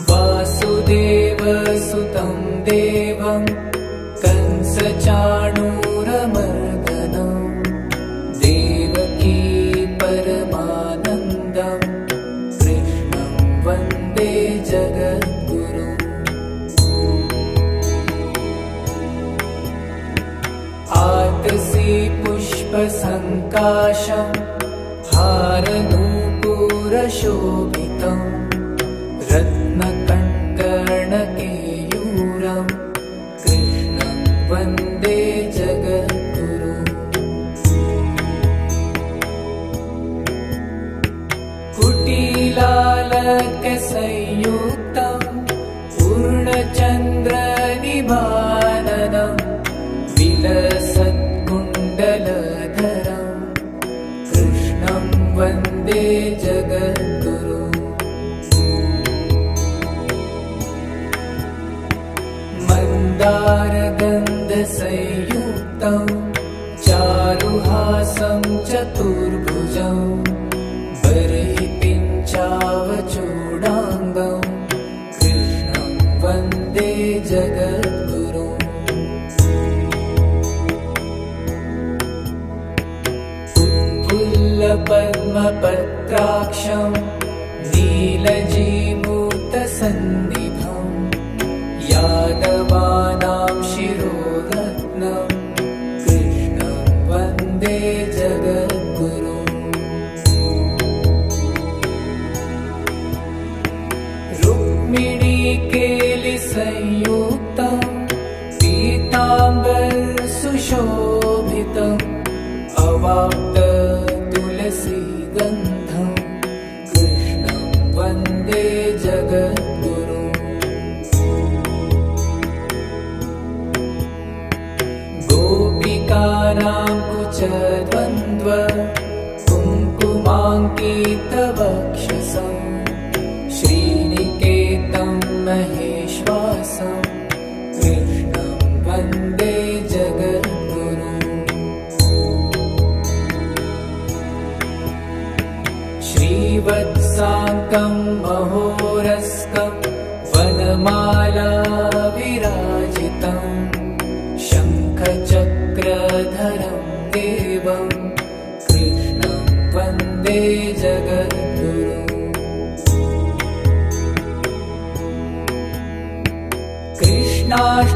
वासुदेवसुतं देवं कंसचाणूरमर्दनं देवकी परमानन्दं कृष्णं वन्दे जगद्गुरुम्। आतसी पुष्पसङ्काशं हारनूपुरशोभितं रत्नकङ्कणकेयूरं कृष्णं वन्दे जगद्गुरुम्। कुटिलालकसंयुक्तं पूर्णचन्द्रनिभाननं विलसत्कुण्डलधरं कृष्णं वन्दे जगद्गुरुम्। मन्दारगन्धसंयुक्तं चारुहासं चतुर्भुजं बर्हिपिञ्चावचूडाङ्गं कृष्णं वन्दे जगद्गुरुम्। उत्फुल्लपद्मपत्राक्षं नीलजीमूतसन्निभं यादवानां शिरोरत्नं कृष्णं वन्दे जगद्गुरुम्। रुक्मिणीकेलिसंयुक्तं पीताम्बरसुशोभितम् अवाप्ततुलसीगन्धं कृष्णं वन्दे जगद्गुरुम्। गोपिकानां कुचद्वन्द्व कुङ्कुमाङ्कितवक्षसं श्रीनिकेतं महेश्वासं कृष्णं वन्दे जगद्गुरुम्। श्रीवत्साङ्कं महोरस्कं वनमाला विराजितं शङ्खचक्रधरं देवं कृष्णं वन्दे जगद्गुरुम्।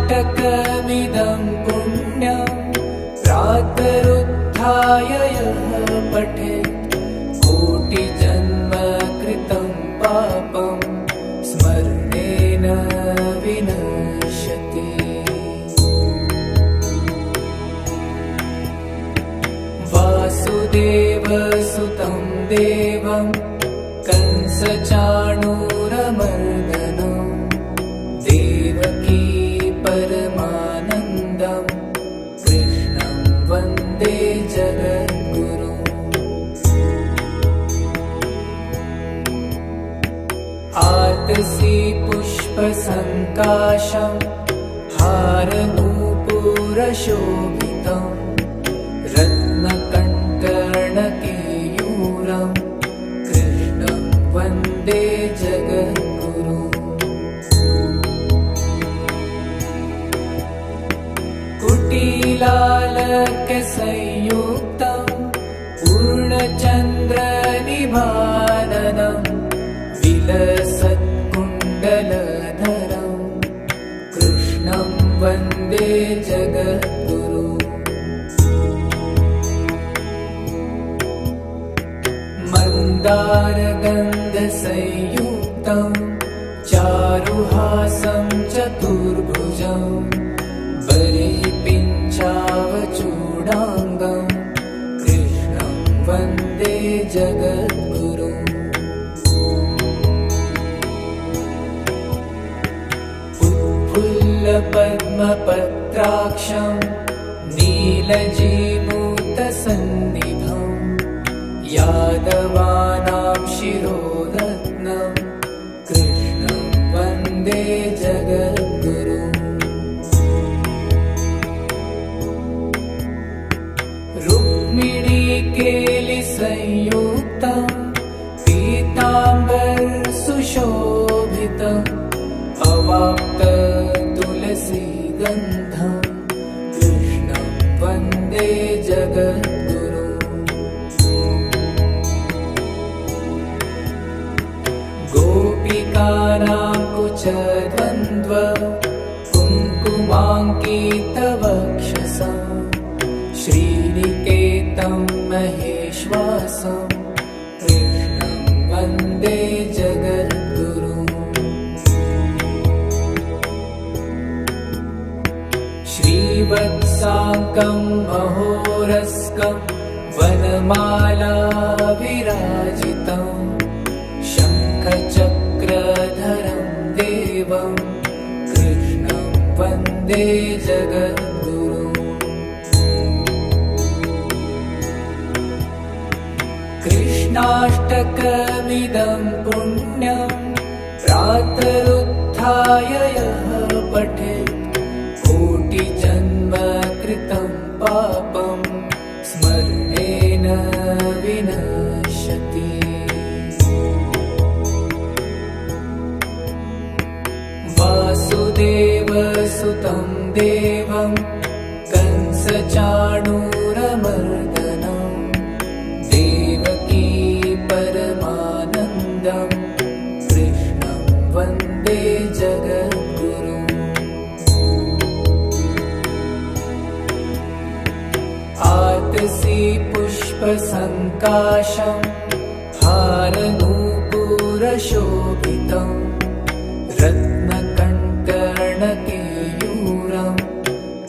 कृष्णाष्टकमिदं पुण्यं प्रातरुत्थाय यः पठेत् कोटिजन्मकृतं पापं स्मरणेन विनश्यति। वासुदेवसुतं देवं कंसचाणूरमर्दनं देवकी परमानन्दं कृष्णं वन्दे जगद्गुरुम्। आतसी पुष्पसङ्काशं हारनूपुरशोभितं रत्नकङ्कणकेयूरं कृष्णं वन्दे जगद्गुरुम्। कुटिलालकसंयुक्तं पूर्णचन्द्रनिभाननं विलसत्कुण्डलधरं कृष्णं वन्दे जगद्गुरुम्। मन्दारगन्धसंयुक्तं चारुहासं चतुर्भुजं बर्हिपिञ्चावचूडाङ्गं कृष्णं वन्दे जगद्गुरुम्। उत्फुल्लपद्मपत्राक्षं नीलजीमूतसन्निभं यादवानां शिरोरत्नं कृष्णं वन्दे जगद्गुरुम्। रुक्मिणीकेलिसंयुक्तं पीताम्बरसुशोभितं गोपिकानां कुचद्वन्द्व कुङ्कुमाङ्कितवक्षसा श्रीनिकेतं महेश्वासं कृष्णं वन्दे जगद्गुरुम्। श्रीवत्साङ्कं महोरस्कं वनमाला विराजितं शङ्खचक्रधरं देवं कृष्णं वन्दे जगद्गुरुम्। कृष्णाष्टकमिदं पुण्यं प्रातरुत्थाय यः पठेत् कोटिजन्म कृतं पापं स्मरणेन विनश्यति। वासुदेवसुतं देवं कंसचाणूरमर्दनं देवकी परमानन्दं कृष्णं वन्दे जगद्गुरुम्। आतसी पुष्पसङ्काशं हारनूपुरशोभितं रत्नकङ्कणकेयूरं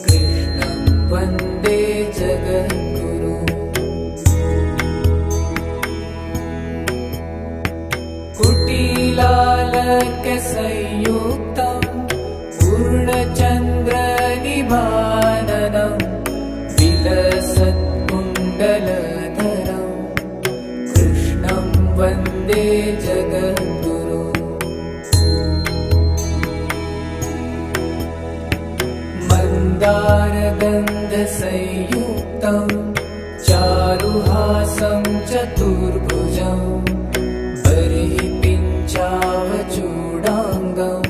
कृष्णं वन्दे जगद्गुरुम्। कुटिलालकसंयुक्तं पूर्णचन्द्रनिभाननं विलसत्कुण्डलधरं कृष्णं वन्दे जगद्गुरुम्। मन्दारगन्धसंयुक्तं चारुहासं चतुर्भुजं बर्हिपिञ्चावचूडाङ्गं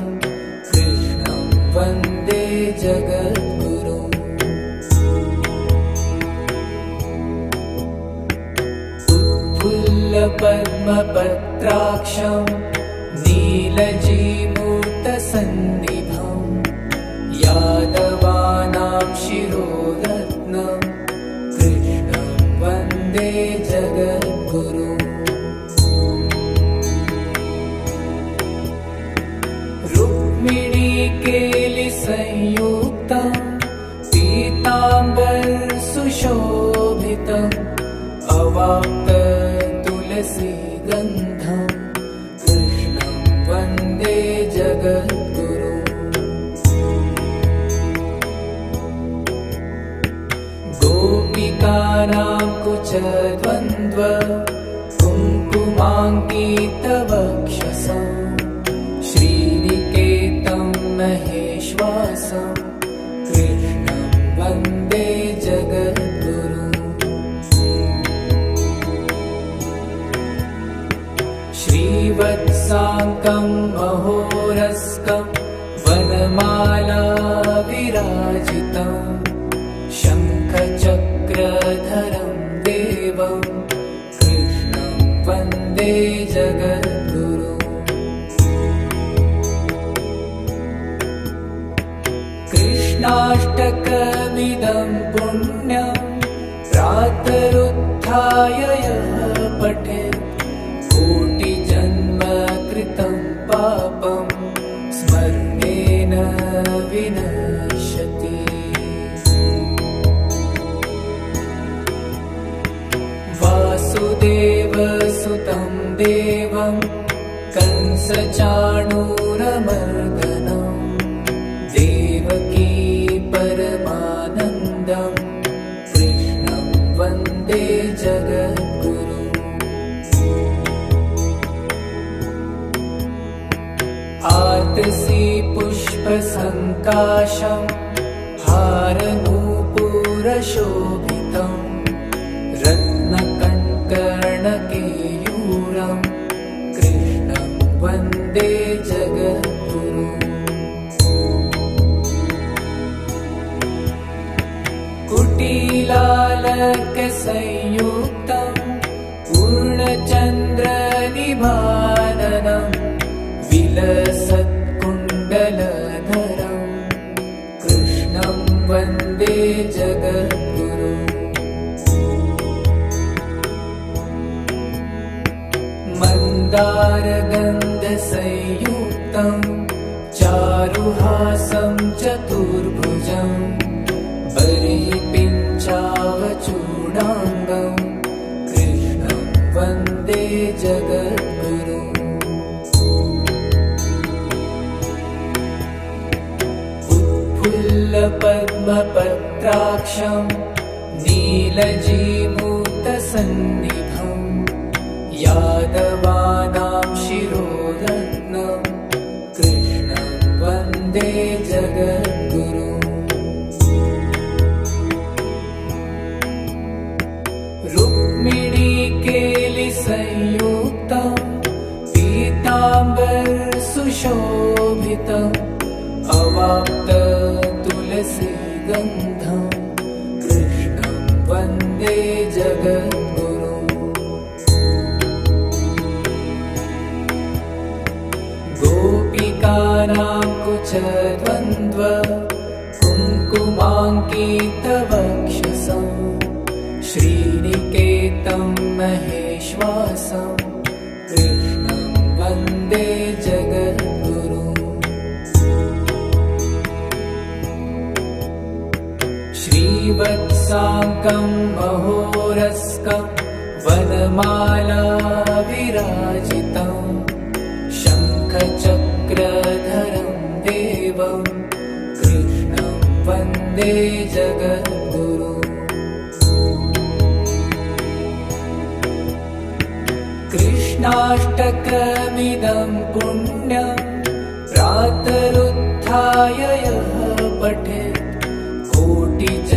कृष्णं वन्दे जगद्गुरुम्। उत्फुल्लपद्मपत्राक्षं नीलजीमूर्तसन्निभं यादवानां शिरोरत्नं कृष्णं वन्दे जगद्गुरुम्। रुक्मिणीकेलिसंयुक्तं पीताम्बरसुशोभितम् अवाप्ततुलसीगन्धं कृष्णं वन्दे जगद्गुरुम्। गोपिकानां कुचद्वन्द्व कुङ्कुमाङ्कितवक्षसा श्रीनिकेतं महेश्वासं कृष्णं वन्दे जगद्गुरुम्। श्रीवत्साङ्कं महोरस्कं वनमाला विराजितं शङ्खचक्रधरं देवं कृष्णं वन्दे जगद्गुरुम्। कृष्णाष्टकमिदं पुण्यं प्रातरुत्थाय यः पठेत् कोटिजन्म कृतं पापं स्मरणेन विनश्यति। वासुदेवसुतं देवं कंसचाणूरमर्दनं देवकी परमानन्दं कृष्णं वन्दे जगद्गुरुम्। आतसी पुष्पसङ्काशं हारनूपुरशोभितं रत्नकङ्कणकेयूरं कृष्णं वन्दे जगद्गुरुम्। कुटिलालकसंयुक्तं पूर्णचन्द्रनिभाननं विलसत्कुण्डलधरं कृष्णं वन्दे जगद्गुरुम् मन्दारगन्धसंयुक्तं चारुहासं चतुर्भुजं बर्हिपिञ्चावचूडाङ्गं कृष्णं वन्दे जगद्गुरुम् उत्फुल्लपद्मपत्राक्षं नीलजीमूतसन्निभं यादवानां शिरोरत्नं कृष्णं वन्दे जगद्गुरुम् रुक्मिणीकेलिसंयुक्तं पीताम्बरसुशोभितम् अवाप्ततुलसीगन्धं कृष्णं वन्दे जगद्गुरुम् गोपिकानां कुचद्वन्द्व कुङ्कुमाङ्कितवक्षसं श्रीनिकेतं महेश्वासं कृष्णं वन्दे जगद्गुरुम् श्रीवत्साङ्कं महोरस्कं वनमाला विराजितं शङ्खचक्रधरं देवं कृष्णं वन्दे जगद्गुरुम् कृष्णाष्टकमिदं पुण्यं प्रातरुत्थाय यः पठेत् कोटिजन्मकृतं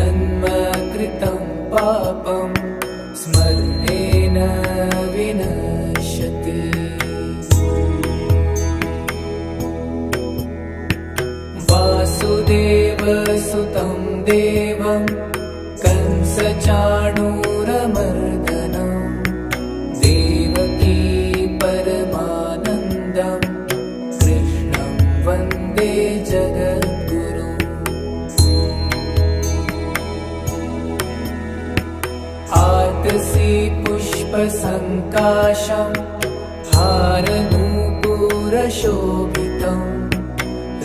पापं स्मरणेन विनश्यति वासुदेवसुतं देवं कंसचाणूरमर्दनं देवकी परमानन्दं कृष्णं वन्दे जगद्गुरुम् आतसी पुष्पसङ्काशं हारनूपुरशोभितं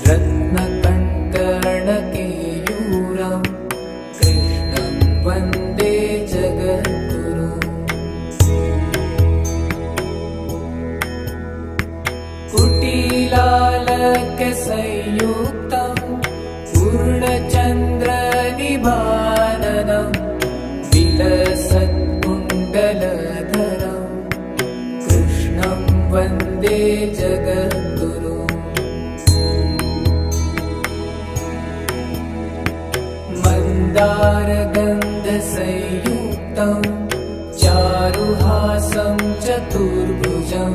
रत्नकण्कणकेयूरं कृष्णं वन्दे जगद्गुरुम् कुटिलालकसंयुक्तं पूर्णचन्द्रनिभाननं विलसत्कुण्डलधरं कृष्णं वन्दे जगद्गुरुम् मन्दारगन्धसंयुक्तं चारुहासं चतुर्भुजं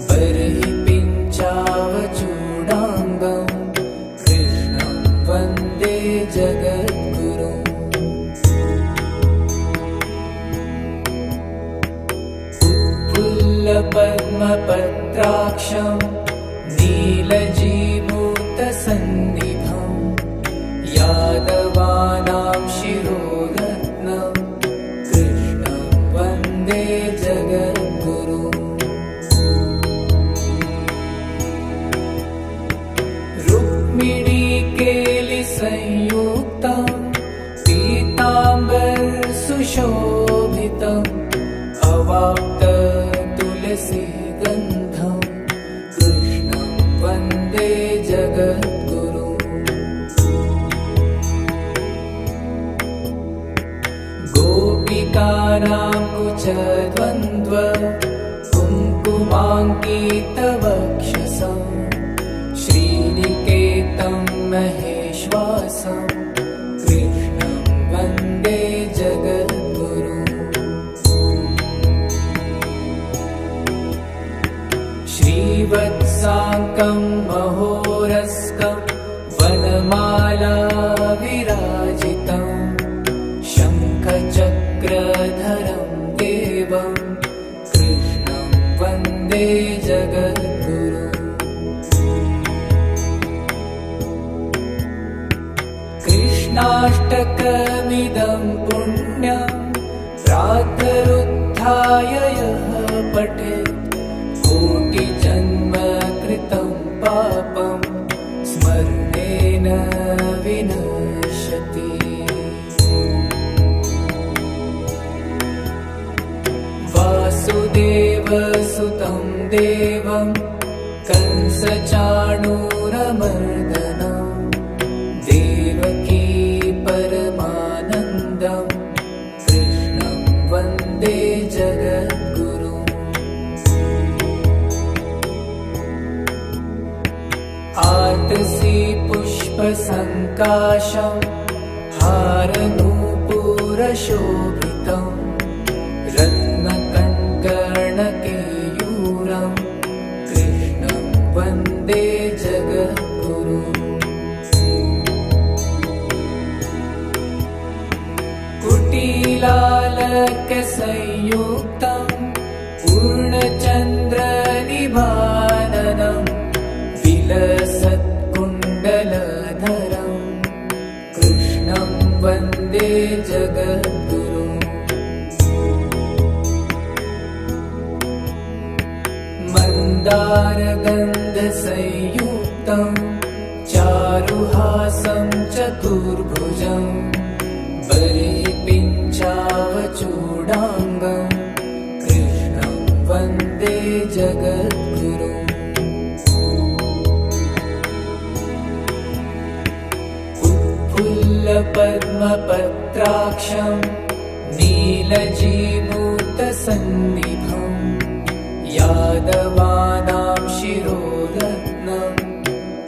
बर्हिपिञ्चावचूडाङ्गं कृष्णं वन्दे जगद्गुरुम् उत्फुल्लपद्मपत्राक्षं नीलजीमूतसन्निभं यादवानां शिरोरत्नं कृष्णं वन्दे जगद्गुरुम् रुक्मिणीकेलिसंयुक्तं पीताम्बरसुशोभितम् अवाप्ततुलसीगन्धं कृष्णं वन्दे जगद्गुरुम् गोपिकानां कुचद्वन्द्व कुङ्कुमाङ्कितवक्षसं श्रीनिकेतं महेश्वासं कृष्णं वन्दे जगद्गुरुम् श्रीवत्साङ्कं महोरस्कं वनमाला विराजितं शङ्खचक्रधरं देवं कृष्णं वन्दे जगद्गुरुम् कृष्णाष्टकमिदं पुण्यं प्रातरुत्थाय यः पठेत् कोटिजन्म कृतं पापं स्मरणेन विनश्यति। वासुदेवसुतं देवं कंसचाणूरमर्दनं देवकी परमानन्दं कृष्णं वन्दे जगद्गुरुम्। आर्तसी पुष्पसङ्काशं हारनूपुरशोभितं रत्नकङ्कणकेयूरं कृष्णं वन्दे जगद्गुरुम्। कुटिलालकसंयुक्तं पूर्णचन्द्रनिभाननं विलसत्कुण्डलधरं कृष्णं वन्दे जगद्गुरुम्। मन्दारगन्धसंयुक्तं चारुहासं चतुर्भुजं बलिपिञ्चावचूडाङ्गं कृष्णं वन्दे जगद्गुरुम्। उत्फुल्लपद्मपत्राक्षं नीलजीमूतसन्निभं यादवानां शिरोरत्नं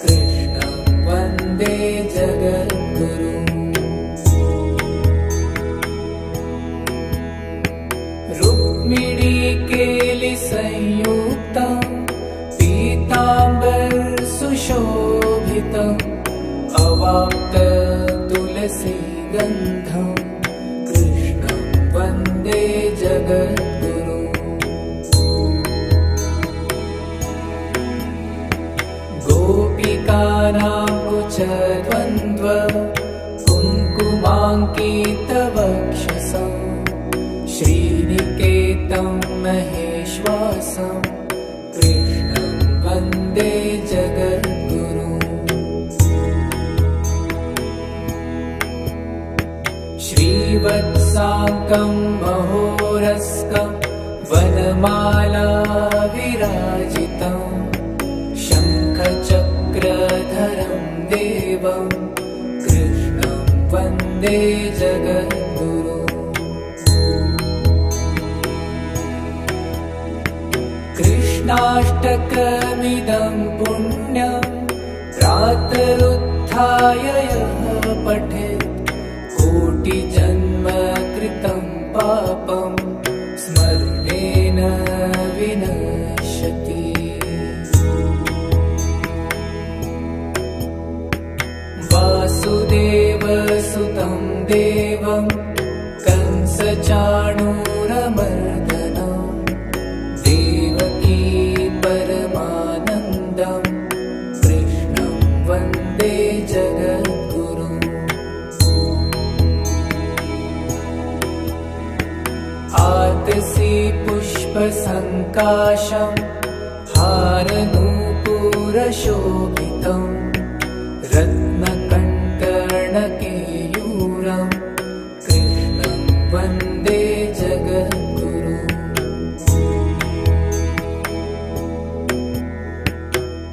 कृष्णं वन्दे जगद्गुरुम्। रुक्मिणीकेलिसंयुक्तं पीताम्बरसुशोभितं अवाप्ततुलसीगन्धं कृष्णं वन्दे जगद्गुरुम्। गोपिकानां कुचद्वन्द्व कुङ्कुमाङ्कितवक्षसं श्रीनिकेतं महेश्वासं कृष्णं वन्दे जगद्गुरुम्। श्रीवत्साङ्कं महोरस्कं वनमाला विराजितं शङ्खचक्रधरं देवं कृष्णं वन्दे जगद्गुरुम्। कृष्णाष्टकमिदं पुण्यं प्रातरुत्थाय यः पठेत् कोटिजन्म कृतं पापं स्मरणेन विनश्यति। वासुदेवसुतं देवं कंसचाणूरमर्दनं देवकी परमानन्दं कृष्णं वन्दे जगद्गुरुम्। आर्तसी पुष्पसङ्काशं हारनूपुरशोभितं रत्नकङ्कणकेयूरं कृष्णं वन्दे जगद्गुरुम्।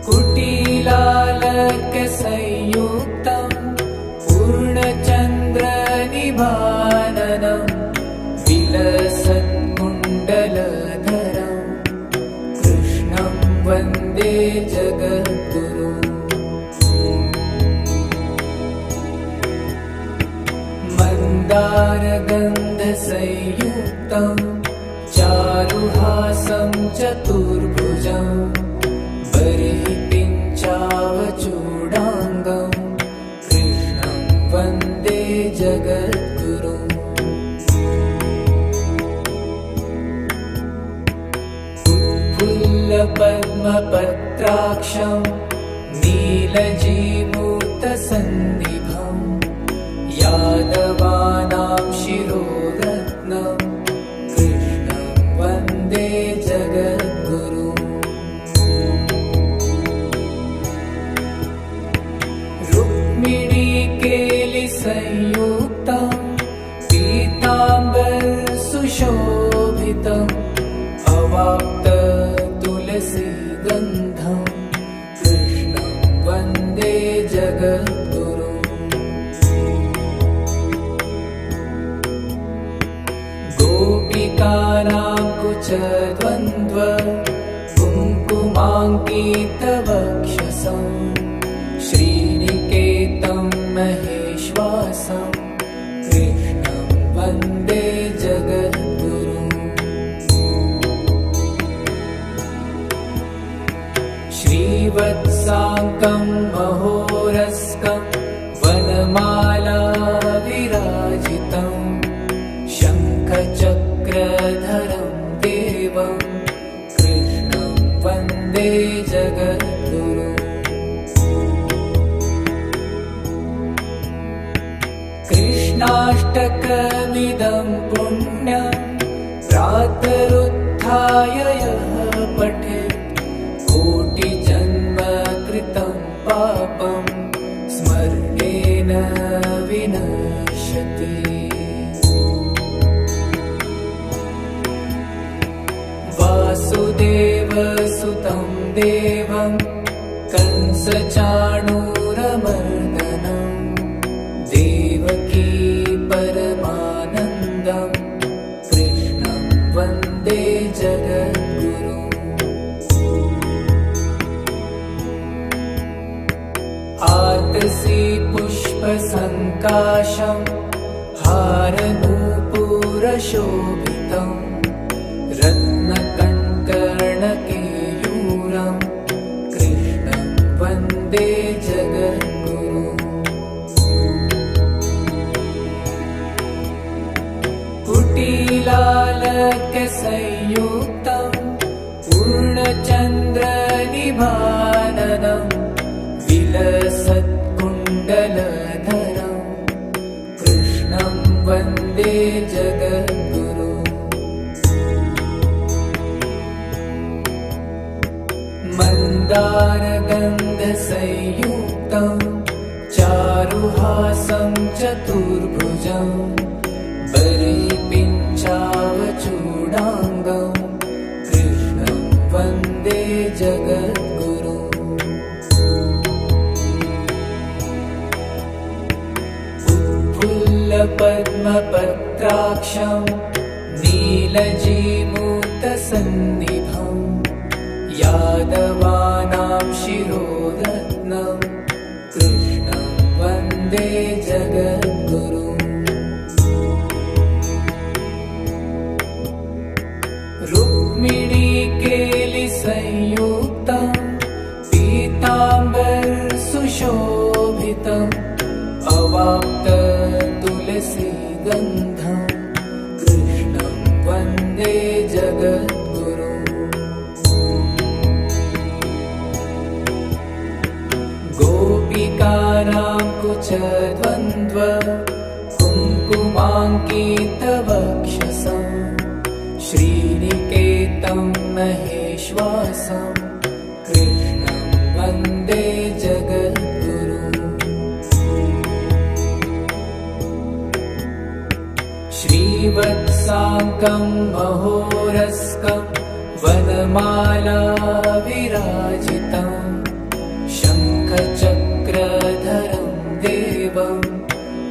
कुटिलालकसंयुक्तं पूर्णचन्द्रनिभाननं विलसत्कुण्डलधरं कृष्णं वन्दे जगद्गुरुम्। मन्दारगन्धसंयुक्तं चारुहासं चतुर्भुजं बलिपिञ्चावचूडाङ्गं कृष्णं वन्दे जगद्गुरुम्। उत्फुल्लपद्मपत्राक्षं नीलजीमूतसन्निभं यादवानां शिरोरत्नं कृष्णं वन्दे जगद्गुरुम् रुक्मिणीकेलिसंयुक्तं पीताम्बर सुशोभितम् अवाप्त तुलसीगन्धं कृष्णं वन्दे जगद्गुरुम् गोपिकानां कुचद्वन्द्व कुङ्कुमाङ्कितवक्षसं श्रीनिकेतं महेश्वासं कृष्णं वन्दे जगद्गुरुम् श्रीवत्साङ्कं महोरस्कं वनमाला विराजितं शङ्खचक्रधरं देवं कृष्णं वन्दे जगद्गुरुम् कृष्णाष्टकमिदं पुण्यं प्रातरुत्थाय यः पठेत् कोटिजन्मकृतं पापं स्मरणेन विनश्यति वासुदेवसुतं देवं कंसचाणूरमर्दनं देवकी परमानन्दं कृष्णं वन्दे जगद्गुरुम् आतसी पुष्पसङ्काशं हारनूपुरशोभितं रत्नकङ्कणकेयूरं कृष्णं वन्दे जगद्गुरुम् कुटिलालकसंयुक्तं पूर्णचन्द्रनिभाननं विलसत्कुण्डलधरं कृष्णं वन्दे जगद्गुरुम् मन्दारगन्धसंयुक्तं चारुहासं चतुर्भुजं बलिपिञ्चावचूडाङ्गं कृष्णं वन्दे जगद्गुरुम् उत्फुल्लपद्मपत्राक्षं नीलजीमूतसन्निभं यादवानां शिरोरत्नं कृष्णं वन्दे जगद्गुरुम् रुक्मिणीकेलिसंयुक्तं पीताम्बर सुशोभितम् अवाप्त तुलसीगन्धं कृष्णं वन्दे जगद्गुरुम् गोपिकानां कुचद्वन्द्व कुङ्कुमाङ्कितवक्षसं श्रीनिकेतं महेश्वासं कृष्णं वन्दे जगद्गुरुम् श्रीवत्साङ्कं महोरस्कं वनमाला विराजितं शङ्खचक्रधरं देवं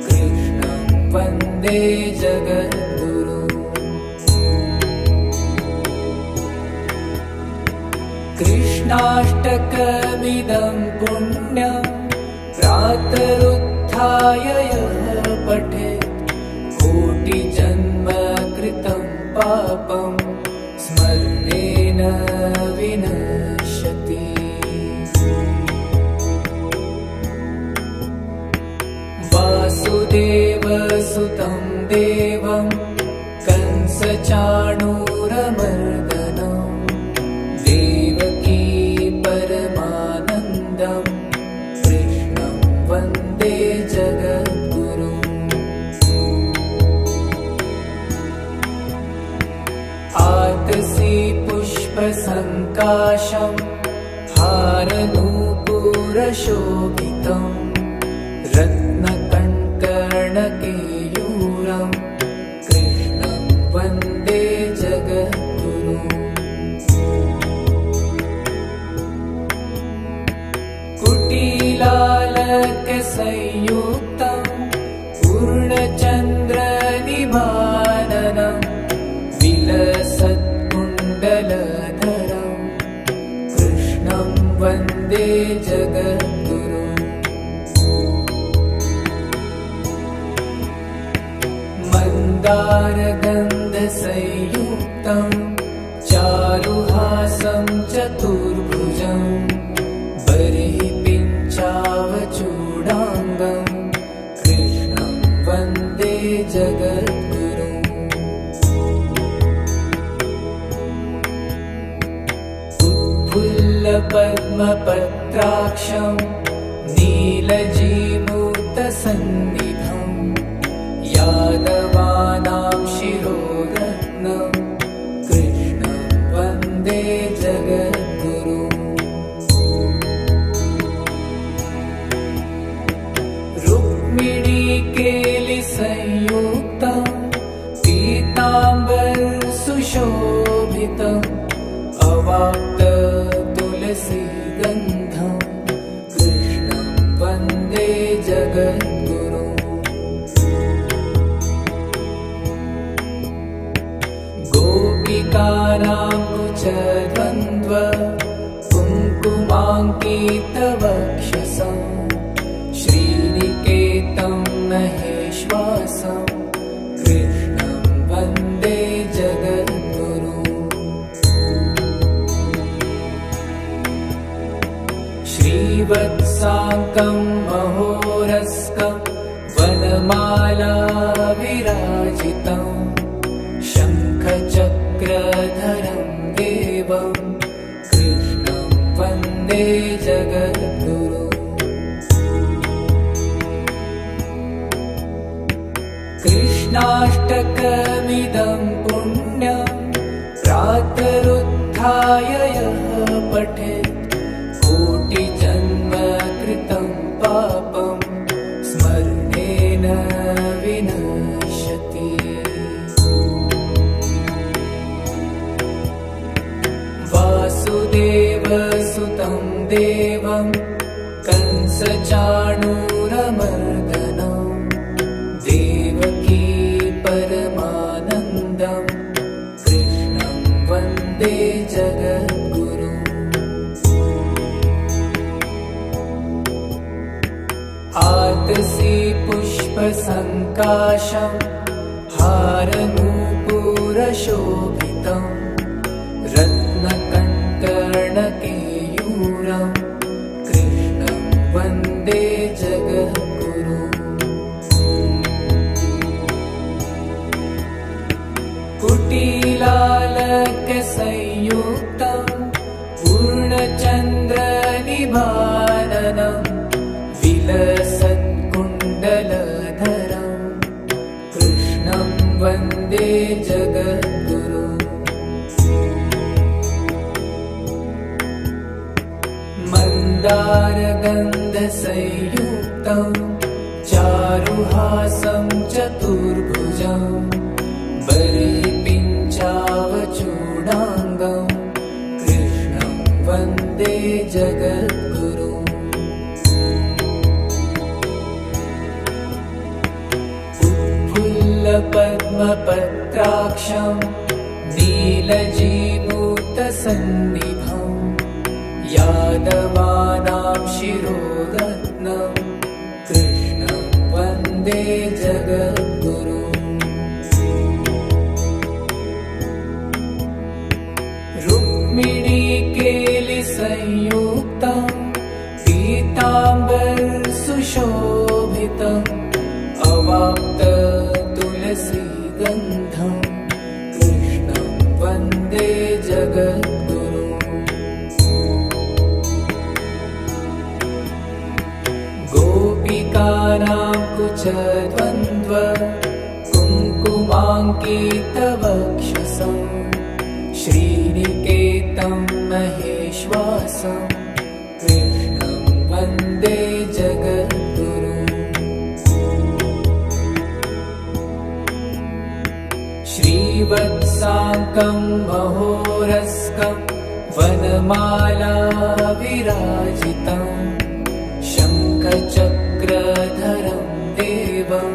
कृष्णं वन्दे जगद्गुरुम् कृष्णाष्टकमिदं पुण्यं प्रातरुत्थाय यः पठेत् कोटिजन्मकृतं पापं स्मरणेन विनश्यति वासुदेवसुतं देवं कंसचाणूरमर्दनं देवकी परमानन्दं कृष्णं वन्दे जगद्गुरुम् आतसी पुष्पसङ्काशं हारनूपुरशोभितं रत्नकण्कणकेयूरं कृष्णं वन्दे जगद्गुरुम्। कुटिलालकसंयुक्तं पूर्णचन्द्रनिभाननं विलसत्कुण्डलधरं कृष्णं वन्दे जगद्गुरुम्। मन्दारगन्धसंयुक्तं चारुहासं चतुर्भुजं बर्हिपिञ्चावचूडाङ्गं कृष्णं वन्दे जगद्गुरुम्। उत्फुल्लपद्मपत्राक्षं नीलजीमूतसन्निभं यादवानां शिरोरत्नं कृष्णं वन्दे जगद्गुरुम्। रुक्मिणीकेलिसंयुक्तं पीताम्बरसुशोभितम् अवाप्ततुलसीगन्धं कृष्णं वन्दे जगद्गुरुम्। गोपिकानां कुचद्वन्द्व कुङ्कुमाङ्कितवक्षसं श्रीनिकेतं महेश्वासं कृष्णं वन्दे जगद्गुरुम्। श्रीवत्साङ्कं महोरस्कं वनमाला विराजितं शङ्खचक्रधरं देवं कृष्णं वन्दे जगद्गुरुम्। कृष्णाष्टकमिदं पुण्यं प्रातरुत्थाय यः पठेत् कोटिजन्मकृतं पापं स्मरणेन विनश्यति। वासुदेवसुतं देवं कंसचाणूरमर्दनं देवकी परमानन्दं कृष्णं वन्दे जगद्गुरुम्। आतसी पुष्पसङ्काशं हारनूपुरशोभितं रत्नकण्कणकेयूरं कृष्णं वन्दे जगद्गुरुम्। कुटिलालकसंयुक्तं पूर्णचन्द्रनिभाननं विलसत्कुण्डलधरं कृष्णं वन्दे जगद्गुरुम्। मन्दारगन्धसंयुक्तं चारुहासं चतुर्भुजं बर्हिपिञ्चावचूडाङ्गं कृष्णं वन्दे जगद्गुरुम्। उत्फुल्लपद्मपत्राक्षं नीलजीमूतसन्निभं यादवानां शिरोरत्नं कृष्णं वन्दे जगद्गुरुम्। रुक्मिणीकेलिसंयुक्तं पीताम्बरसुशोभितम् अवाप्ततुलसीगन्धं कृष्णं वन्दे जगद्गुरुम्। गोपिकानां कुचद्वन्द्व कुङ्कुमाङ्कितवक्षसं श्रीनिकेतं महेश्वासं कृष्णं वन्दे जगद्गुरुम् श्रीवत्साङ्कं महोरस्कं वनमाला विराजितं शङ्खचक्रधरं देवं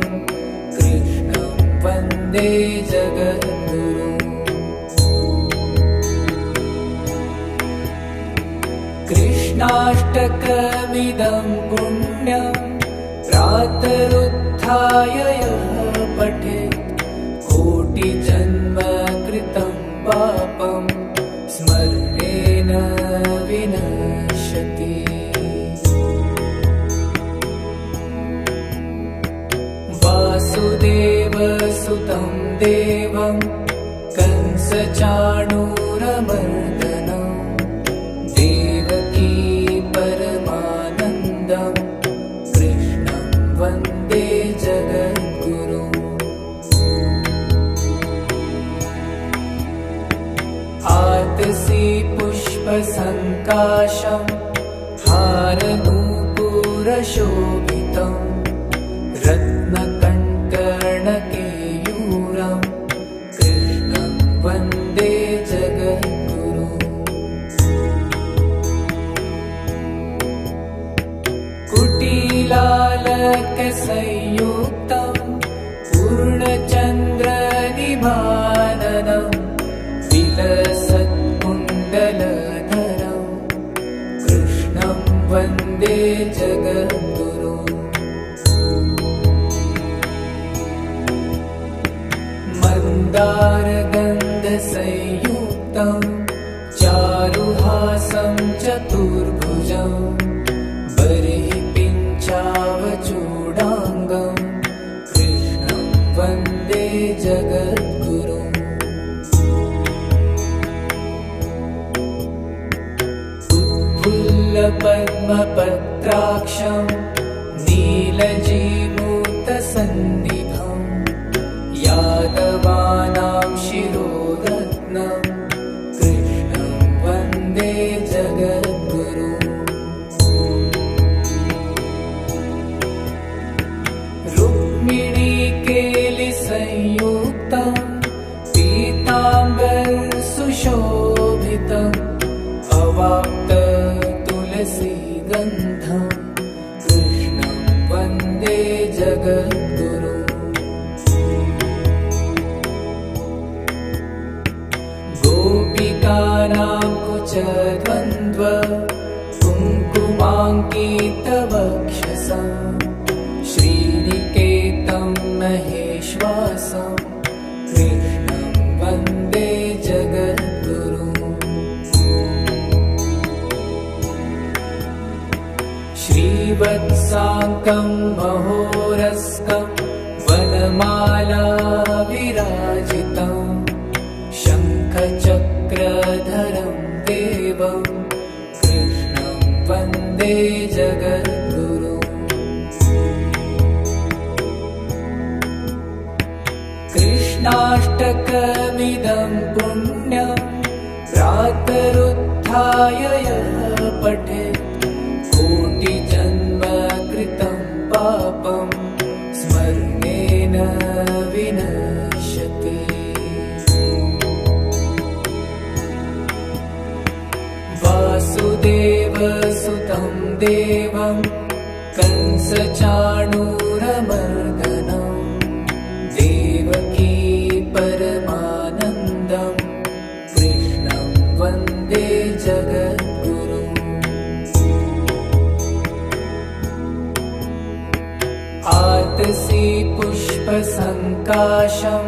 कृष्णं वन्दे जगद्गुरुम् कृष्णाष्टकमिदं पुण्यं प्रातरुत्थाय यः पठेत् कोटिजन्म कृतं पापं स्मरणेन विनश्यति वासुदेवसुतं देवं कंसचाणूरमर्दनं देवकी परमानन्दं कृष्णं वन्दे जगद्गुरुम् आतसी पुष्पसङ्काशं हारनूपुरशोभितं रत्नकङ्कणकेयूरं कृष्णं वन्दे जगद्गुरुम् कुटिलालकसंयुक्तं पूर्णचन्द्रनिभाननं विलसत्कुण्डलधरं कृष्णं वन्दे जगद्गुरुम् मन्दारगन्धसंयुक्तं चारुहासं चतुर्भुजं बर्हिपिञ्चावचूडाङ्गं कृष्णं वन्दे जगद्गुरुम् उत्फुल्लपद्मपत्राक्षं नीलजीमूतसन्निभं यादवानां शिरोरत्नं कृष्णं वन्दे जगद्गुरुम् रुक्मिणीकेलिसंयुक्तं पीताम्बरसुशोभितम् अवाप्ततुलसीगन्धं कृष्णं वन्दे जगद्गुरुम् गोपिकानां कुचद्वन्द्व कुङ्कुमाङ्कितवक्षसं श्रीनिकेतं महेश्वासं कृष्णं वन्दे जगद्गुरुम् श्रीवत्साङ्कं महोरस्कं वनमाला विराजितं शङ्खचक्रधरं देवं कृष्णं वन्दे जगद्गुरुम् कृष्णाष्टकमिदं पुण्यं प्रातरुत्थाय यः पठेत् कोटिजन्म कृतं पापं स्मरणेन विनश्यति वासुदेवसुतं देवं कंसचाणूरमर्दनं देवकी परमानन्दं कृष्णं वन्दे जगद्गुरुम् आतसी पुष्पसङ्काशं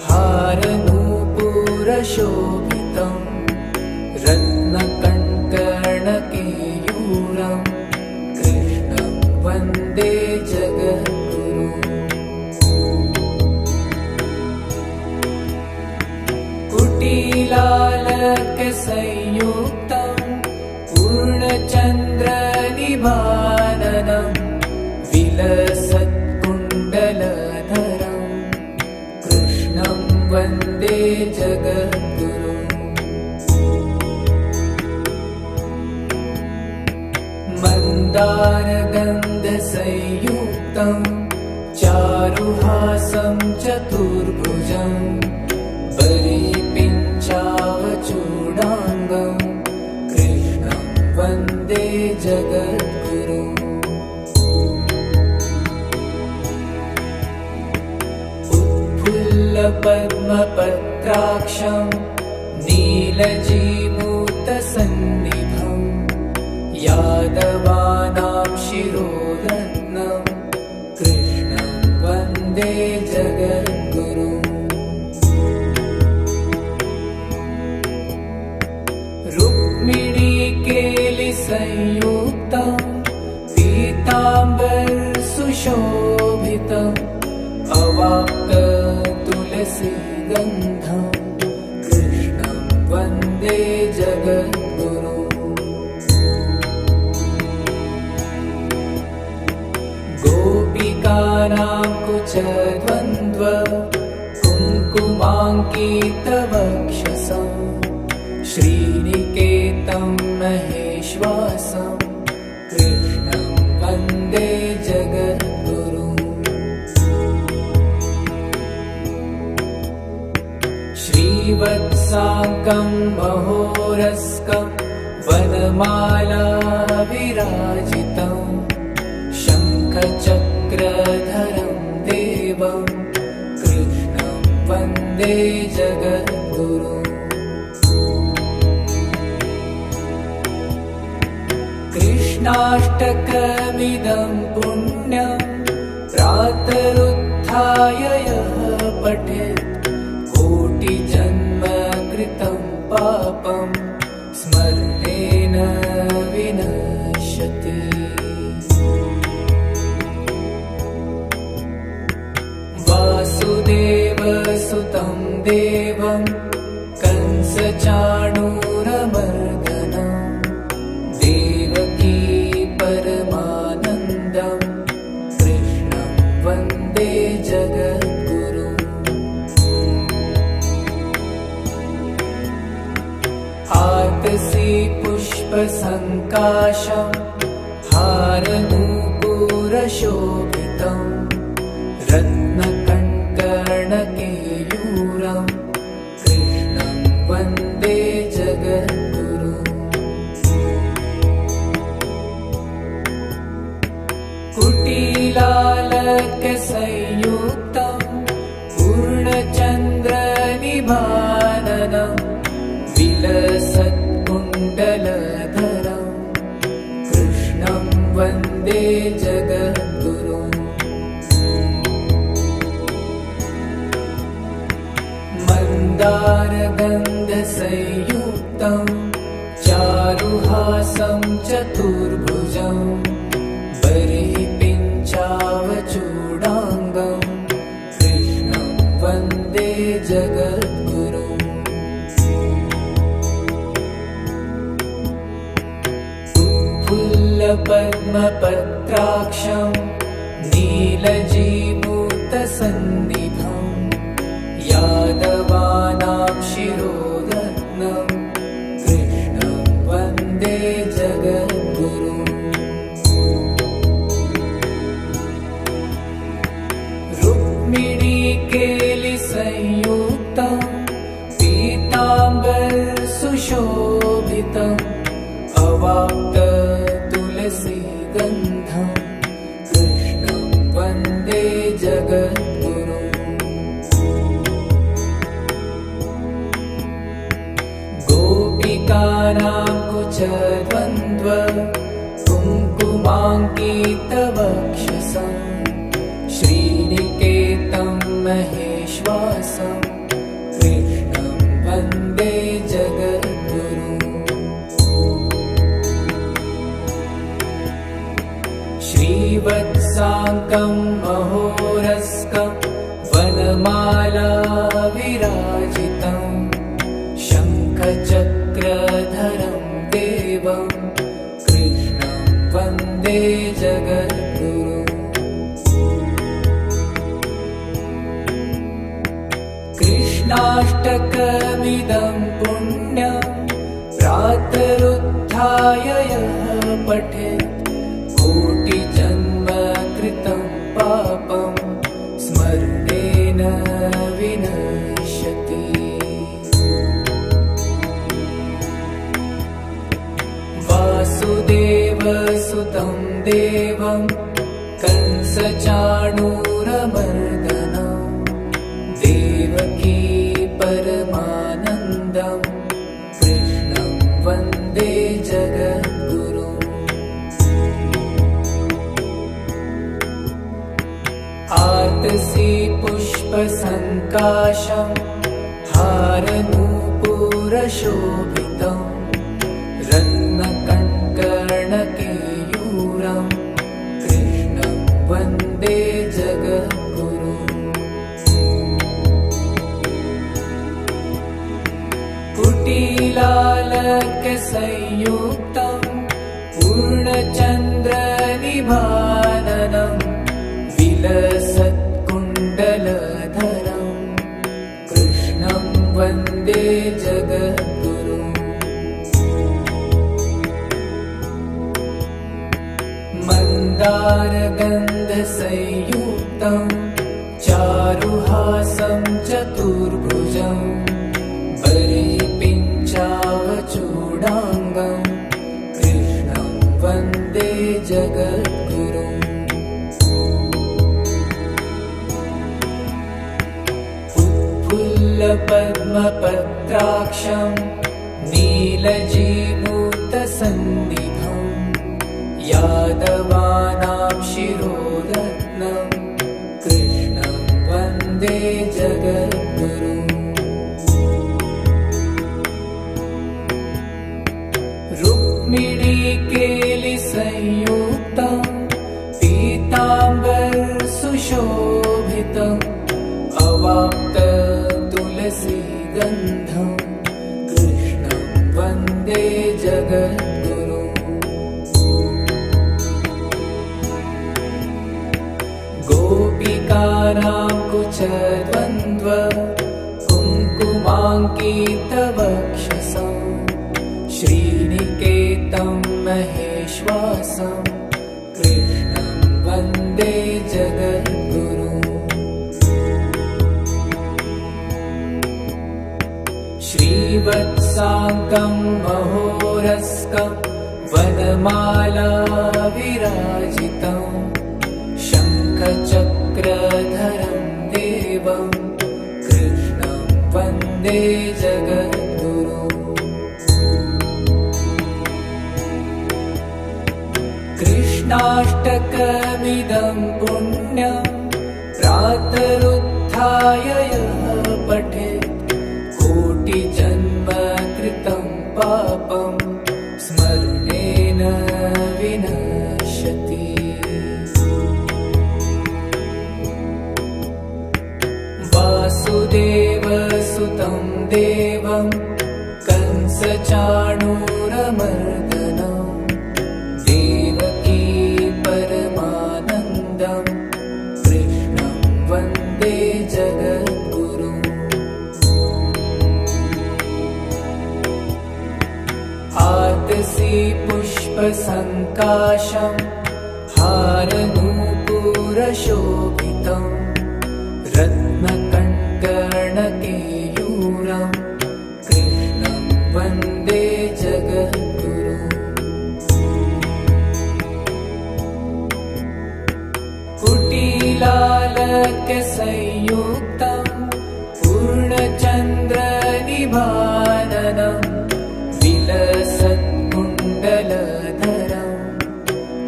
हारनूपुरशोभितं रत्नकङ्कणकेयूरं कृष्णं वन्दे जगद्गुरुम् कुटिलालकसंयुक्तं पूर्णचन्द्रनिभाननं विलसत्कुण्डलधरं कृष्णं वन्दे जगद्गुरुम् मन्दारगन्धसंयुक्तं चारुहासं चतुर्भुजं परिपिञ्चावचूडाङ्गं कृष्णं वन्दे जगद्गुरुम्। उत्फुल्लपद्मपत्राक्षं नीलजीमूतसन्निभं यादवानां शिरोरत्नं कृष्णं वन्दे जगद्गुरुम्। रुक्मिणीकेलिसंयुक्तं पीताम्बरसुशोभितम् अवाप्ततुलसीगन्धं कृष्णं वन्दे जगद्गुरुम्। गोपिकानां कुचद्वन्द्व कुङ्कुमाङ्कितवक्षसं श्रीनिकेतं महेश्वासं कृष्णं वन्दे जगद्गुरुम्। श्रीवत्साङ्कं महोरस्कं वनमाला विराजितं शङ्खचक्रधरं देवं कृष्णं वन्दे जगद्गुरुम्। कृष्णाष्टकमिदं पुण्यं प्रातरुत्थाय यः पठेत् कोटिजन्मकृतं पापं स्मरणेन विनश्यति। वासुदेवसुतं देवं कंसचाणूरमर्दनं देवकी परमानन्दं कृष्णं वन्दे जगद्गुरुम्। आतसी पुष्पसङ्काशं हारनूपुरशोभितं रत्नकङ्कणकेयूरं कृष्णं वन्दे जगद्गुरुम्। कुटिलालकसंयुक्तं पूर्णचन्द्रनिभाननं विलसत्कुण्डलधरं कृष्णं वन्दे जगद्गुरुम्। मन्दारगन्धसंयुक्तं चारुहासं चतुर्भुजं परिपिञ्चावचूडाङ्गं कृष्णं वन्दे जगद्गुरुम्। उत्फुल्लपद्मपत्राक्षं नीलजीमूतसन्निभं यादवानां शिरोरत्नं कृष्णं वन्दे जगद्गुरुम्। रुक्मिणीकेलिसंयुक्तं पीताम्बरसुशोभितम् अवाप्ततुलसीगन्धं कृष्णं वन्दे जगद्गुरुम्। गोपिकानां कुचद्वन्द्व कुङ्कुमाङ्कितवक्षसं श्रीनिकेतं महेश्वासं कृष्णं वन्दे जगद्गुरुम्। श्रीवत्साङ्कं महोरस्कं वनमाला विराजितं शङ्खचक्रधरं देवं कृष्णं वन्दे जगद्गुरुम्। कृष्णाष्टकमिदं पुण्यं प्रातरुत्थाय यः पठेत् सुतं देवं कंसचाणूरमर्दनं देवकी परमानन्दं कृष्णं वन्दे जगद्गुरुम्। आतसी पुष्पसङ्काशं हारनूपुरशोभितं रत्नकङ्कणकेयूरं कृष्णं वन्दे जगद्गुरुम्। कुटिलालकसंयुक्तं पूर्णचन्द्रनिभाननं विलसत्कुण्डलधरं कृष्णं वन्दे जगद्गुरुम्। मन्दारगन्धसंयुक्तं चारुहासं चतुर्भुजं बलिपिञ्चावचूडाङ्गं कृष्णं वन्दे जगद्गुरुम्। उत्फुल्लपद्मपत्राक्षं नीलजीमूतसन्निभं यादवानां शिरोरत्नं कृष्णं वन्दे जगद्गुरुम्। रुक्मिणीकेलिसंयुक्तं पीताम्बरसुशोभितम् अवाप्ततुलसीगन्धं कृष्णं वन्दे जगद्गुरुम्। गोपिकानां कुचद्वन्द्व कुङ्कुमाङ्कितवक्षसं श्रीनिकेतं महेश्वासं कृष्णं वन्दे जगद्गुरुम्। श्रीवत्साङ्गं महोरस्कं वनमाला विराजितं शङ्खचक्रधरं देवं कृष्णं वन्दे जगद्गुरुम्। कृष्णाष्टकमिदं पुण्यं प्रातरुत्थाय यः पठेत् कोटिजन्मकृतं पापं स्मरणेन विनश्यति। वासुदेवसुतं देवं कंसचाणूरमर्दनं देवकी परमानन्दं कृष्णं वन्दे जगद्गुरुम्। आतसी पुष्पसङ्काशं हारनूपुरशोभितं रत्नकङ्कणकेयूरं कृष्णं वन्दे जगद्गुरुम्। कुटिलालकसंयुक्तं पूर्णचन्द्रनिभाननं विलसत्कुण्डलधरं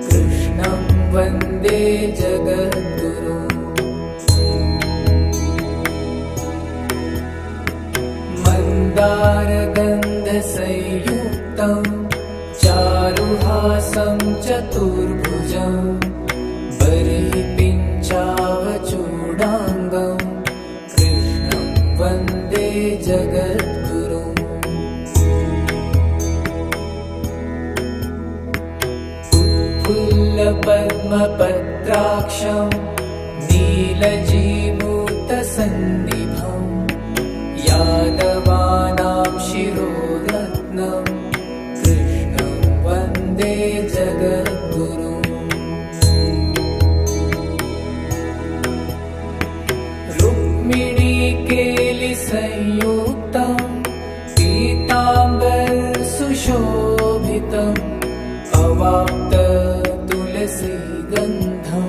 कृष्णं वन्दे जगद्गुरुम्। मन्दारगन्धसंयुक्तं चारुहासं चतुर्भुजं बलिपिञ्चावचूडाङ्गं कृष्णं वन्दे जगद्गुरुम्। उत्फुल्लपद्मपत्राक्षं नीलजीमूतसन्निभं यादवानां शिरोरत्नं कृष्णं वन्दे जगद्गुरुम्। रुक्मिणीकेलिसंयुक्तं पीताम्बरसुशोभितम् अवाप्त तुलसीगन्धं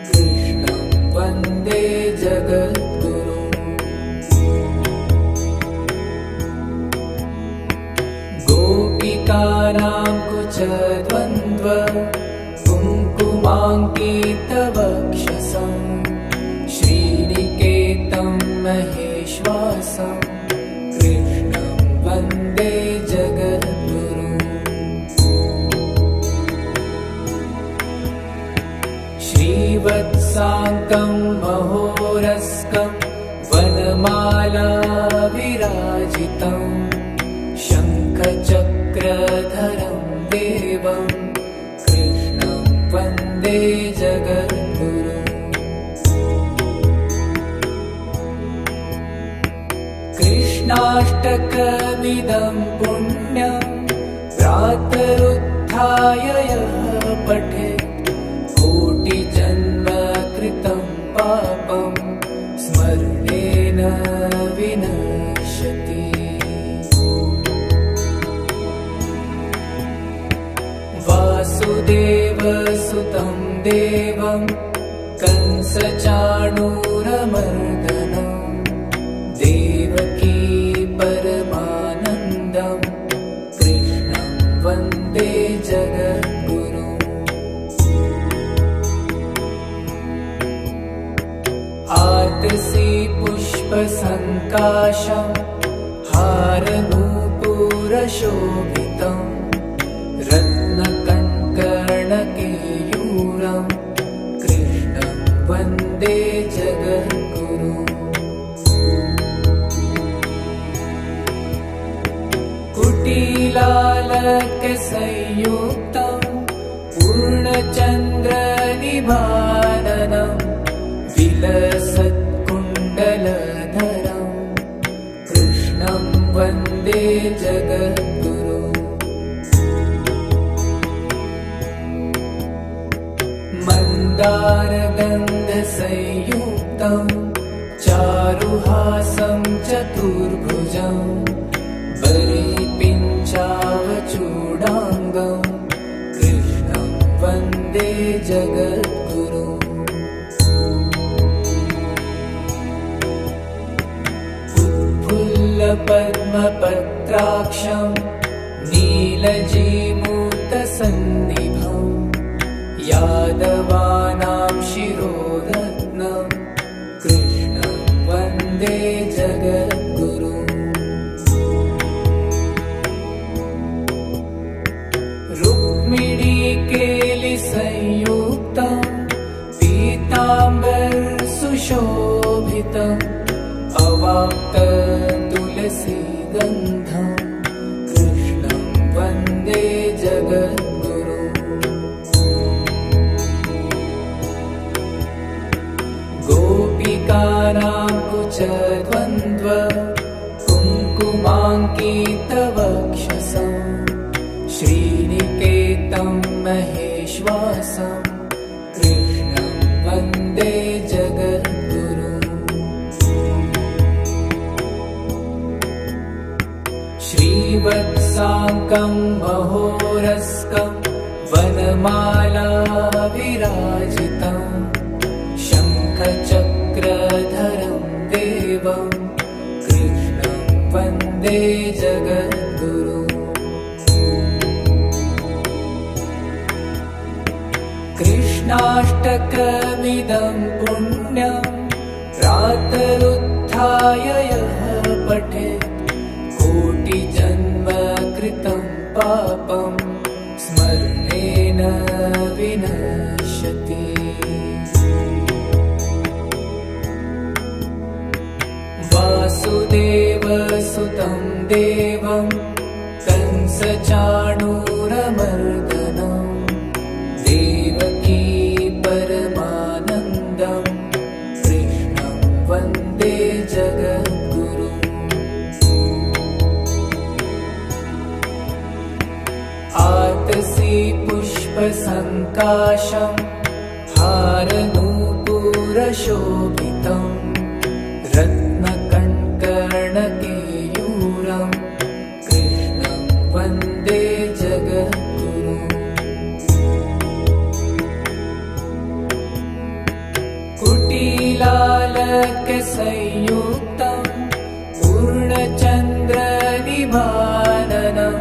कृष्णं वन्दे जगद्गुरुम्। गोपिकानां कुचद्वन्द्व कुङ्कुमाङ्कितवक्षसं श्रीनिकेतं महेश्वासं कृष्णं वन्दे जगद्गुरुम्। श्रीवत्साङ्कं महोरस्कं वनमाला विराजितं शङ्खचक्रधरं देवं कृष्णं वन्दे जगद्गुरुम्। कृष्णाष्टकमिदं पुण्यं प्रातरुत्थाय यः पठेत् कोटिजन्मकृतं पापं स्मरणेन विनश्यति। वासुदेवसुतं देवं कंसचाणूरमर्दनं देवकी परमानन्दं कृष्णं वन्दे जगद्गुरुम्। आतसी पुष्पसङ्काशं हारनूपुरशोभितं रत्नकङ्कणकेयूरं कृष्णं वन्दे जगद्गुरुम्। कुटिलालकसंयुक्तं पूर्णचन्द्रनिभाननं विलसत्कुण्डलधरं कृष्णं वन्दे जगद्गुरुम्। मन्दारगन्धसंयुक्तं चारुहासं चतुर्भुजं बलिपिञ्चावचूडाङ्गं कृष्णं वन्दे जगद्गुरुम्। उत्फुल्लपद्मपत्राक्षं नीलजीमूतसन्निभं यादवानां शिरोरत्नं कृष्णं वन्दे जगद्गुरुम्। रुक्मिणीकेलिसंयुक्तं पीताम्बरसुशोभितम् अवाप्ततुलसीगन्धं कृष्णं वन्दे जगद्गुरुम्। गोपिकानां कुचद्वन्द्व कुङ्कुमाङ्कितवक्षसं श्रीनिकेतं महेश्वासं कृष्णं वन्दे जगद्गुरुम्। श्रीवत्साङ्कं महोरस्कं वनमाला विराजितं शङ्खचक्रधरं देवं कृष्णं वन्दे जगद्गुरुम्। कृष्णाष्टकमिदं पुण्यं प्रातरुत्थाय यः पठेत् कोटिजन्मकृतं पापं स्मरणेन विनश्यति। वासुदेवसुतं देवं कंसचाणूरमर्दनं देवकी परमानन्दं कृष्णं वन्दे जगद्गुरुम्। आतसी पुष्पसङ्काशं हारनूपुरशोभितं रत्नकङ्कणकेयूरं कृष्णं वन्दे जगद्गुरुम्। परमानन्दं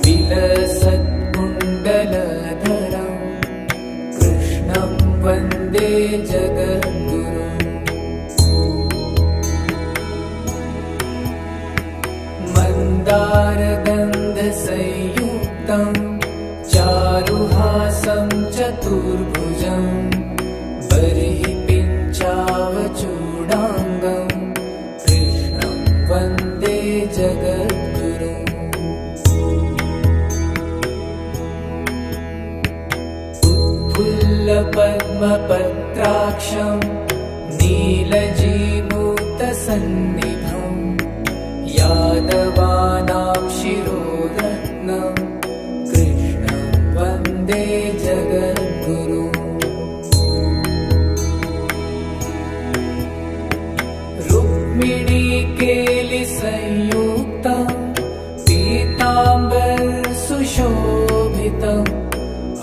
विलसत्कुण्डलधरं कृष्णं वन्दे जगद्गुरुम् मन्दारगन्धसंयुक्तं चारुहासं चतुर्भुजं बर्हिपिञ्चावचूडाङ्गं कृष्णं वन्दे जगद्गुरुम् उत्फुल्लपद्मपत्राक्षं नीलजीमूतसन्निभं यादवानां शिरोरत्नं कृष्णं वन्दे जगद्गुरुम् रुक्मिणीकेलिसंयुक्तं पीताम्बरसुशोभितम्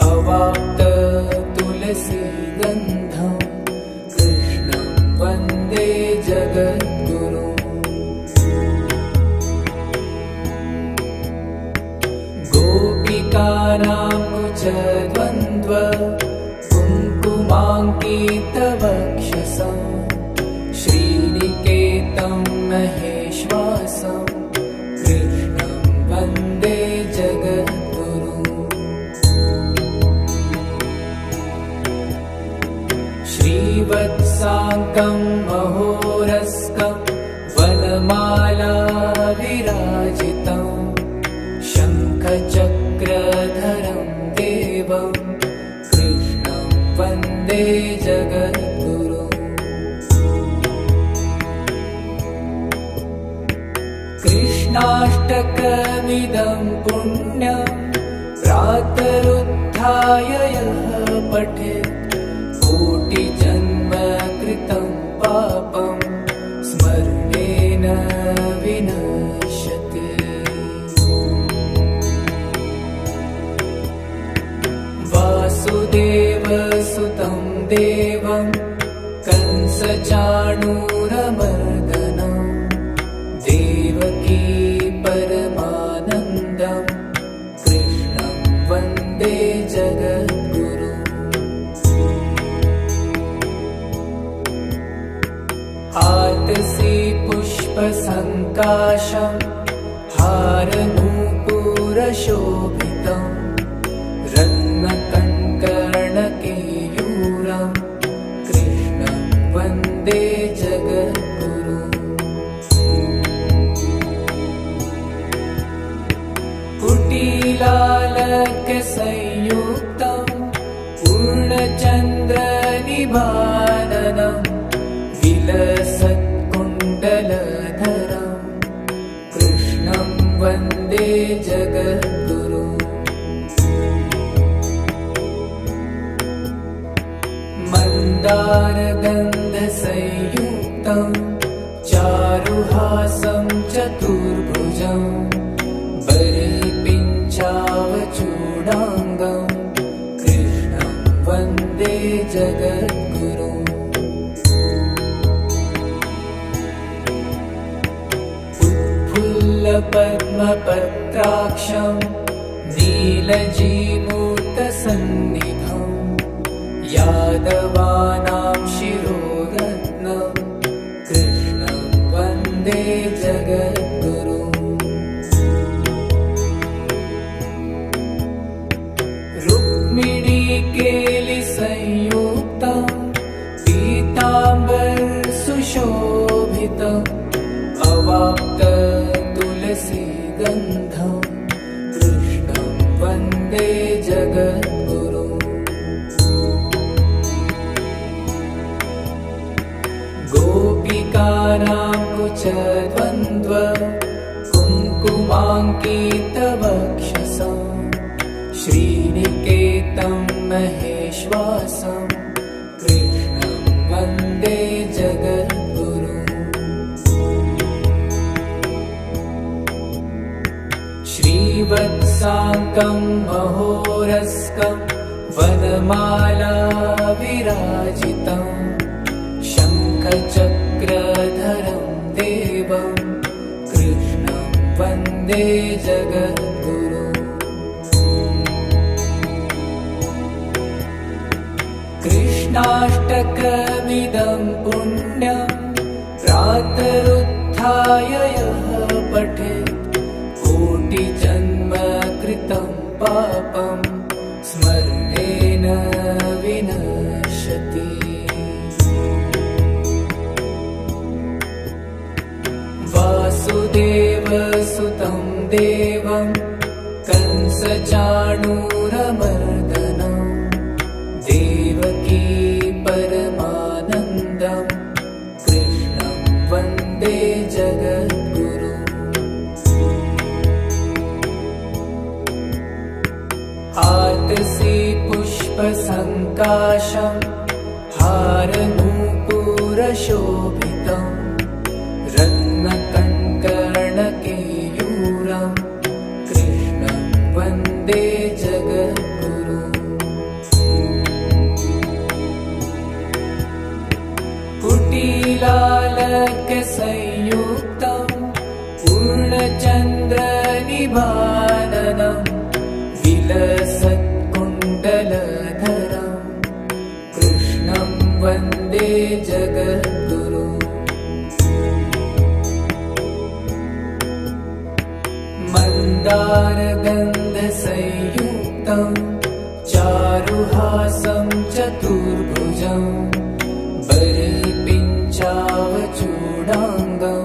अवाप्ततुलसीगन्धं कृष्णं वन्दे जगद्गुरुम् गोपिकानां कुचद्वन्द्व कुङ्कुमाङ्कितवक्षसं श्रीनिकेतं महेश्वासं कृष्णं वन्दे जगद्गुरुम् श्रीवत्साङ्कं महोरस्कं वनमाला विराजितं शङ्खचक्रधरं देवं कृष्णं वन्दे जगद्गुरुम् कृष्णाष्टकमिदं पुण्यं प्रातरुत्थाय यः पठेत् कोटिजन्मकृतं पापं स्मरणेन विनश्यति वासुदेवसुतं देवं कंसचाणूरमर्दनं देवकी परमानन्दं कृष्णं वन्दे जगद्गुरुम् आतसी पुष्पसङ्काशं हारनूपुरशोभितं रत्नकङ्कणकेयूरं कृष्णं वन्दे जगद्गुरुम् कुटिलालकसंयुक्तं पूर्णचन्द्रनिभाननं विलसत्कुण्डलधरं कृष्णं वन्दे जगद्गुरुम् मन्दारगन्धसंयुक्तं चारुहासं चतुर्भुजं बर्हिपिञ्चावचूडाङ्गं कृष्णं वन्दे जगद्गुरुम् उत्फुल्लपद्मपत्राक्षं नीलजीमूतसन्निभं यादवानां शिरोरत्नं कृष्णं वन्दे जगद्गुरुम् रुक्मिणीकेलिसंयुक्तं पीताम्बरसुशोभितम् अवाप्ततुलसीगन्धं कृष्णं वन्दे जगद्गुरुम् गोपिकानां कुचद्वन्द्व कुङ्कुमाङ्कितवक्षसं श्रीनिकेतं महेश्वासं कृष्णं वन्दे जगद्गुरुम् श्रीवत्साङ्कं महोरस्कं वनमाला विराजितं शङ्खचक्रधरं देवं कृष्णं वन्दे वन्दे जगद्गुरु। कृष्णाष्टकमिदं पुण्यं प्रातरुत्थाय यः पठेत् कोटिजन्म कृतं पापं स्मरणेन विनश्यति। वासुदेवसुतं देवं कंसचाणूरमर्दनं देवकी परमानन्दं कृष्णं वन्दे जगद्गुरु। आतसी पुष्पसङ्काशं हारनूपुरशोभितं रत्नकङ्कणकेयूरं कृष्णं वन्दे जगद्गुरु। कुटिलालकसंयुक्तं पूर्णचन्द्रनिभाननं विलसत्कुण्डलधरं कृष्णं वन्दे जगद्गुरु। मन्दारगन्धसंयुक्तं चारुहासं चतुर्भुजं बलिपिञ्चावचूडाङ्गं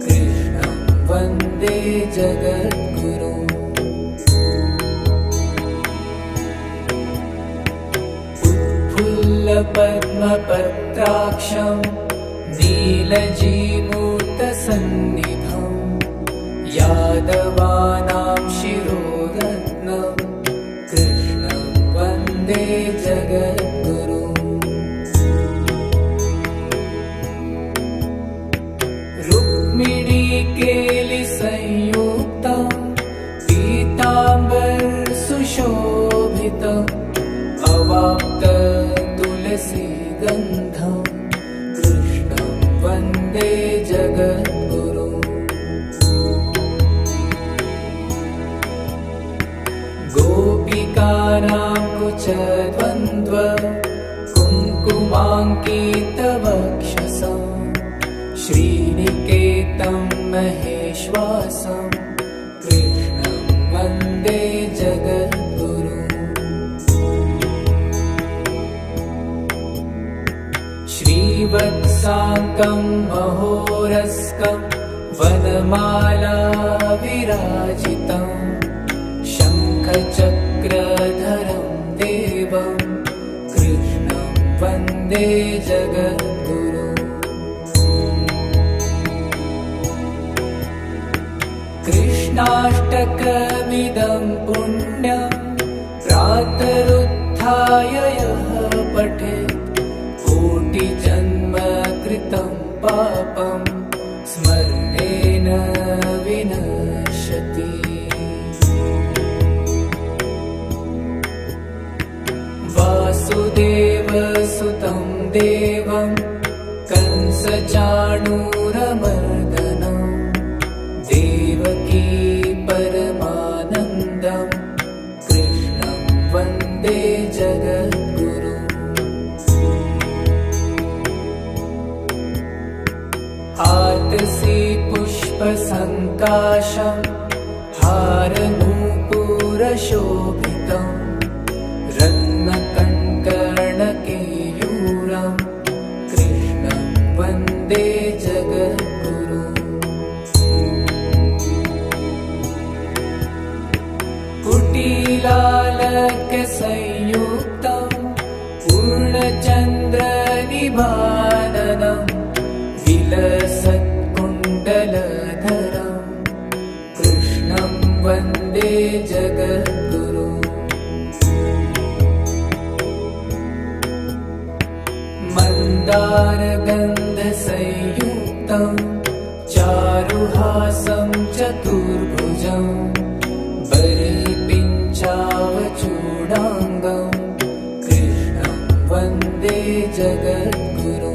कृष्णं वन्दे जगद्गुरु। उत्फुल्लपद्मपत्राक्षं नीलजीमूतसन्निभं यादवानां शिरोरत्नं कृष्णं वन्दे जगद्गुरु। रुक्मिणीकेलिसंयुक्तं पीताम्बरसुशोभितं अवाप्ततुलसीगन्धं कृष्णं वन्दे जगद्गुरु। गोपिकानां कुचद्वन्द्व कुङ्कुमाङ्कितवक्षसं श्रीनिकेतं महेश्वासं कृष्णं वन्दे जगद्गुरु। श्रीवत्साङ्कं महोरस्कं वनमाला विराजितं शङ्खचक्रधरं देवं कृष्णं वन्दे जगद्गुरु। कृष्णाष्टकमिदं पुण्यं प्रातरुत्थाय यः पठेत् कोटिजन्म कृतं पापं स्मरणेन विनश्यति। वासुदेवसुतं देवं कंसचाणूरमर्दनं देवकी परमानन्दं कृष्णं वन्दे जगद्गुरु। आतसी पुष्पसङ्काशं हारनूपुरशोभितं रत्नकङ्कणकेयूरं कृष्णं वन्दे जगद्गुरु। कुटिलालकसंयुक्तं पूर्णचन्द्रनिभाननं विलसत्कुण्डलधरं कृष्णं वन्दे जगद्गुरु। मन्दारगन्धसंयुक्तं चारुहासं चतुर्भुजं बलिपिञ्चावचूडाङ्गं कृष्णं वन्दे जगद्गुरु।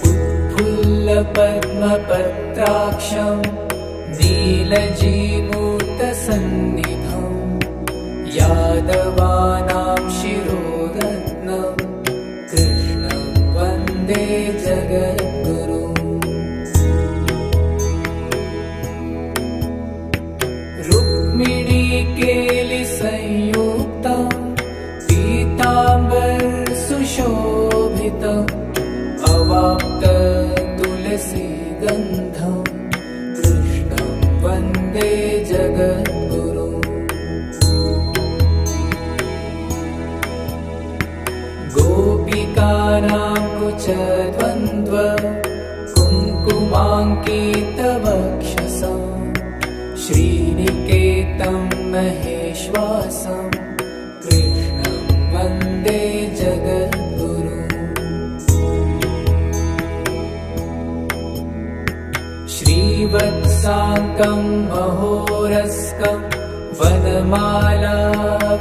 उत्फुल्ल पद्मपत्राक्षं नीलजीमूतसन्निधं यादवानां शिरोरत्नं कृष्णं वन्दे जगद्गुरुम्। रुक्मिणीकेलिसंयुक्तं पीताम्बरसुशोभितम् अवाप्ततुलसीगन्धं कृष्णं वन्दे जगद्गुरुम्। गोपिकानां कुचद्वन्द्व कुङ्कुमाङ्कितवक्षसं श्रीनिकेतं महेश्वासं कृष्णं वन्दे जगद्गुरुम्। श्रीवत्साङ्कं महोरस्कं वनमाला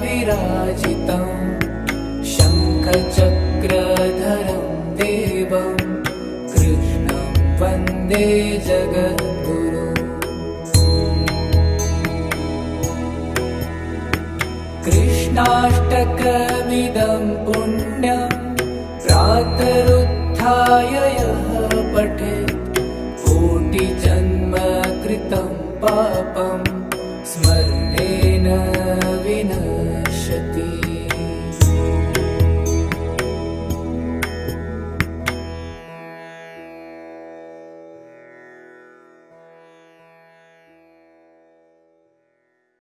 विराजितं शङ्खचक्रधरं देवं कृष्णं वन्दे जगद्गुरुम्। कृष्णाष्टकमिदं पुण्यं प्रातरुत्थाय यः पठेत् कोटिजन्मकृतं पापं स्मरणेन विनश्यति।